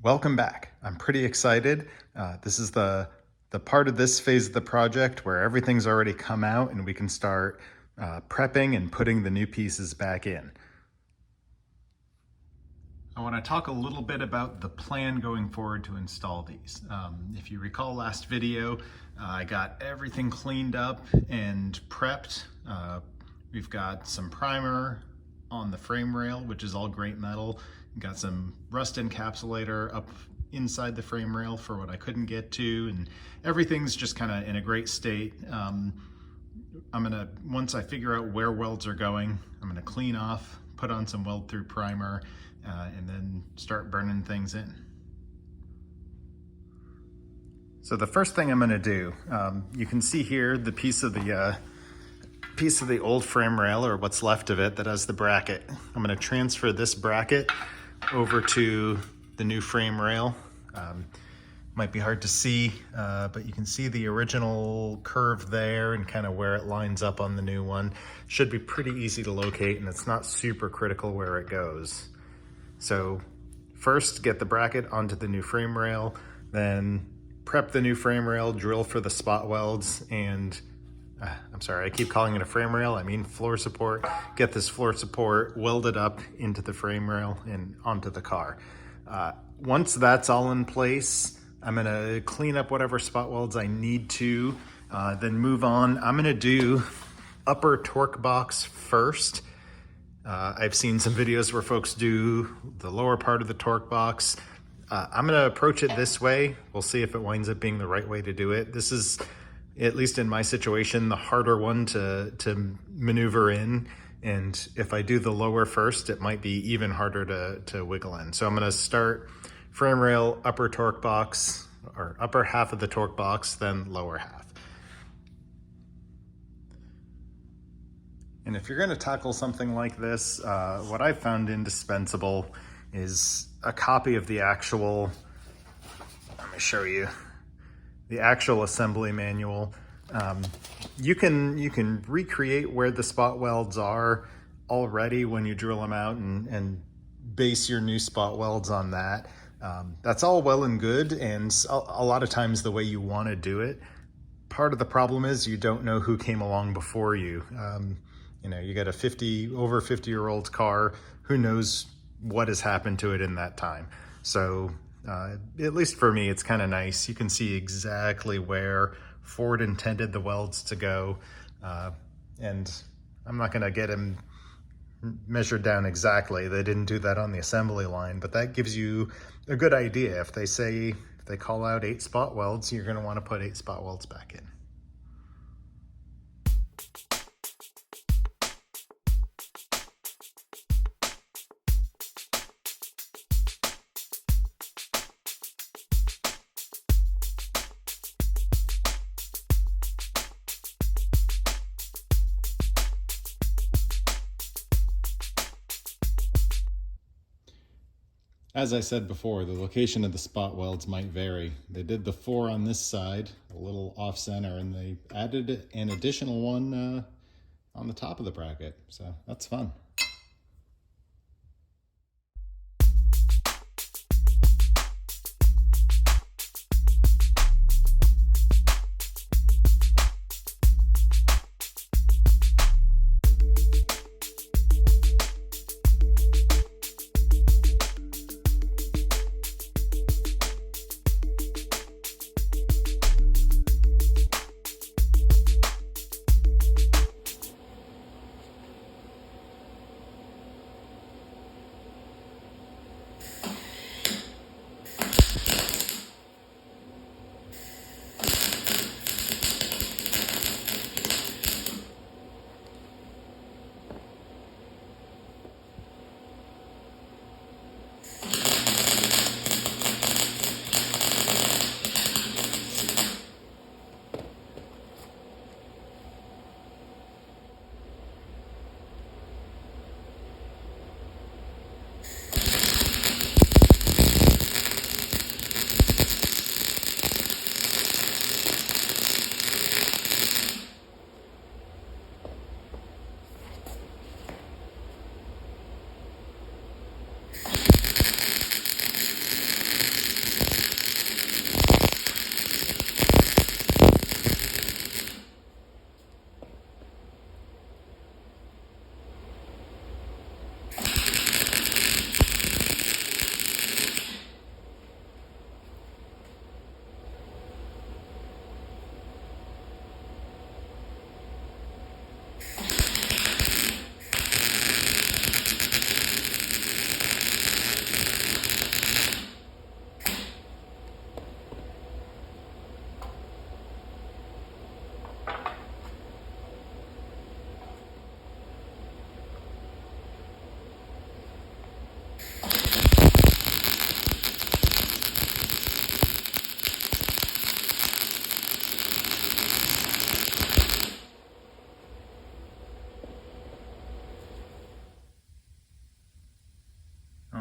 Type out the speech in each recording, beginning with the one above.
Welcome back. I'm pretty excited. This is the part of this phase of the project where everything's already come out and we can start prepping and putting the new pieces back in. I want to talk a little bit about the plan going forward to install these. If you recall last video, I got everything cleaned up and prepped. We've got some primer on the frame rail, which is all great metal. Got some rust encapsulator up inside the frame rail for what I couldn't get to, and everything's just kind of in a great state. Once I figure out where welds are going, I'm gonna clean off, put on some weld through primer, and then start burning things in. So the first thing I'm gonna do, you can see here the piece of the old frame rail, or what's left of it, that has the bracket. I'm gonna transfer this bracket over to the new frame rail. Might be hard to see, but you can see the original curve there and kind of where it lines up on the new one. Should be pretty easy to locate, and it's not super critical where it goes. So first, get the bracket onto the new frame rail, then prep the new frame rail, drill for the spot welds, and I'm sorry, I keep calling it a frame rail, I mean floor support. Get this floor support welded up into the frame rail and onto the car. Once that's all in place, I'm gonna clean up whatever spot welds I need to, then move on. I'm gonna do upper torque box first. I've seen some videos where folks do the lower part of the torque box. I'm gonna approach it this way. We'll see if it winds up being the right way to do it. This is, at least in my situation, the harder one to maneuver in. And if I do the lower first, it might be even harder to wiggle in. So I'm gonna start frame rail, upper torque box, or upper half of the torque box, then lower half. And if you're gonna tackle something like this, what I've found indispensable is a copy of the actual, let me show you, the actual assembly manual. You can recreate where the spot welds are already when you drill them out and base your new spot welds on that. That's all well and good, and a lot of times the way you want to do it. Part of the problem is you don't know who came along before you. You know, you got a over 50-year-old car, who knows what has happened to it in that time. So at least for me, it's kind of nice. You can see exactly where Ford intended the welds to go. And I'm not gonna get them measured down exactly. They didn't do that on the assembly line, but that gives you a good idea. If they call out 8 spot welds, you're gonna wanna put 8 spot welds back in. As I said before, the location of the spot welds might vary. They did the 4 on this side, a little off center, and they added an additional one on the top of the bracket. So that's fun.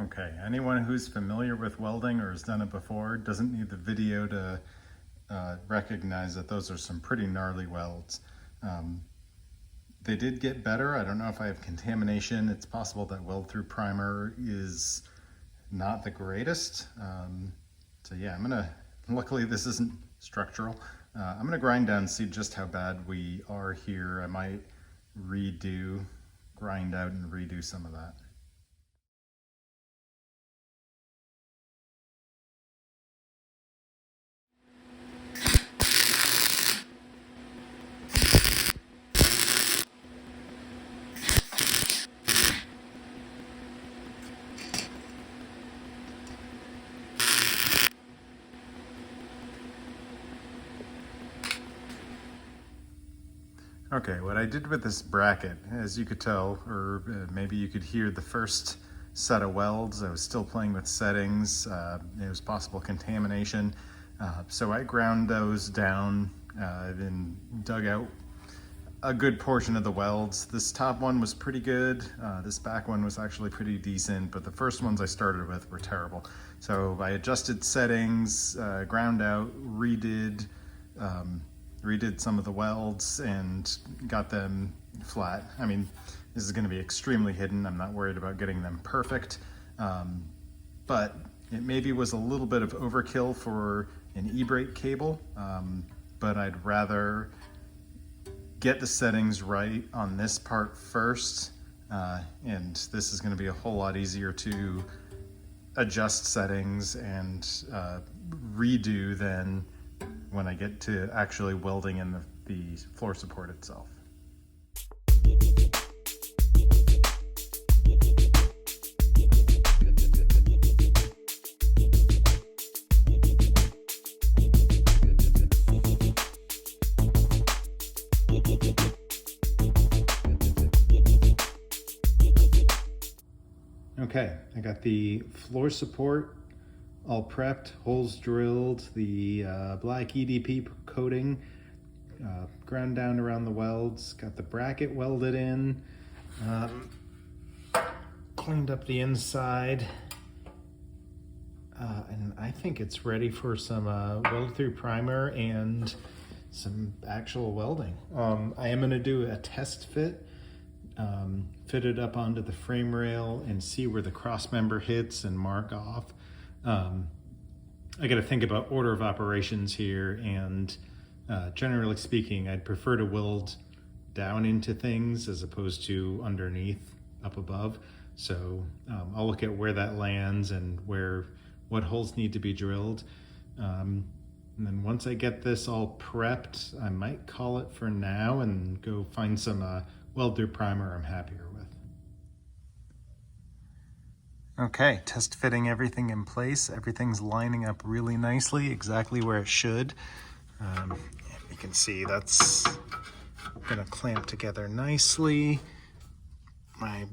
Okay, anyone who's familiar with welding or has done it before doesn't need the video to recognize that those are some pretty gnarly welds. They did get better. I don't know if I have contamination. It's possible that weld through primer is not the greatest. So yeah, luckily this isn't structural. I'm gonna grind down and see just how bad we are here. I might grind out and redo some of that. Okay, what I did with this bracket, as you could tell, or maybe you could hear the first set of welds, I was still playing with settings. It was possible contamination. So I ground those down and dug out a good portion of the welds. This top one was pretty good. This back one was actually pretty decent, but the first ones I started with were terrible. So I adjusted settings, ground out, redid some of the welds and got them flat. I mean, this is going to be extremely hidden. I'm not worried about getting them perfect, but it maybe was a little bit of overkill for an e-brake cable, but I'd rather get the settings right on this part first, and this is going to be a whole lot easier to adjust settings and redo than when I get to actually welding in the floor support itself. Okay, I got the floor support all prepped, holes drilled, the black EDP coating ground down around the welds, got the bracket welded in, cleaned up the inside, and I think it's ready for some weld through primer and some actual welding. I am going to do a test fit, fit it up onto the frame rail and see where the cross member hits and mark off. I got to think about order of operations here, and generally speaking, I'd prefer to weld down into things as opposed to underneath, up above. So I'll look at where that lands and what holes need to be drilled. And then once I get this all prepped, I might call it for now and go find some weld through primer I'm happier with. Okay, test fitting everything in place. Everything's lining up really nicely, exactly where it should. You can see that's gonna clamp together nicely. My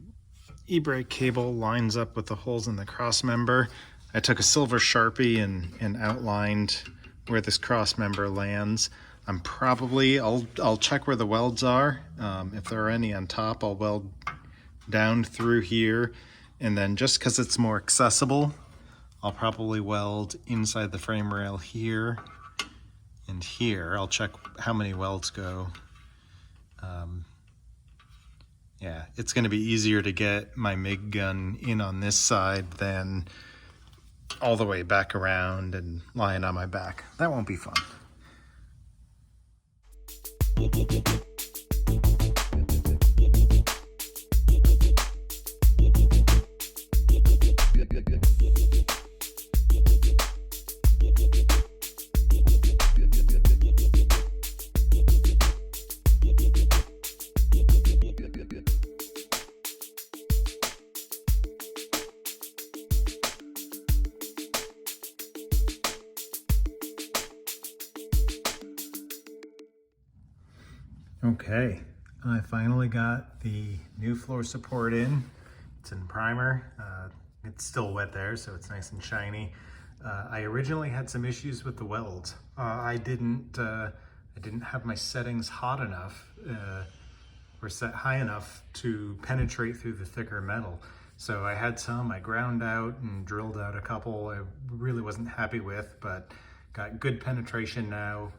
e-brake cable lines up with the holes in the cross member. I took a silver Sharpie and outlined where this cross member lands. I'll check where the welds are. If there are any on top, I'll weld down through here. And then just because it's more accessible, I'll probably weld inside the frame rail here and here. I'll check how many welds go. Yeah, it's going to be easier to get my MIG gun in on this side than all the way back around and lying on my back. That won't be fun. Okay, I finally got the new floor support in. It's in primer. It's still wet there, so it's nice and shiny. I originally had some issues with the welds. I didn't have my settings hot enough or set high enough to penetrate through the thicker metal. So I had some I ground out and drilled out a couple I really wasn't happy with, but got good penetration now,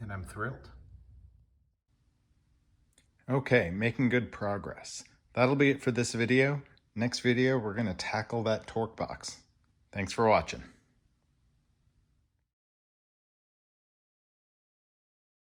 and I'm thrilled. Okay, making good progress. That'll be it for this video. Next video, we're going to tackle that torque box. Thanks for watching.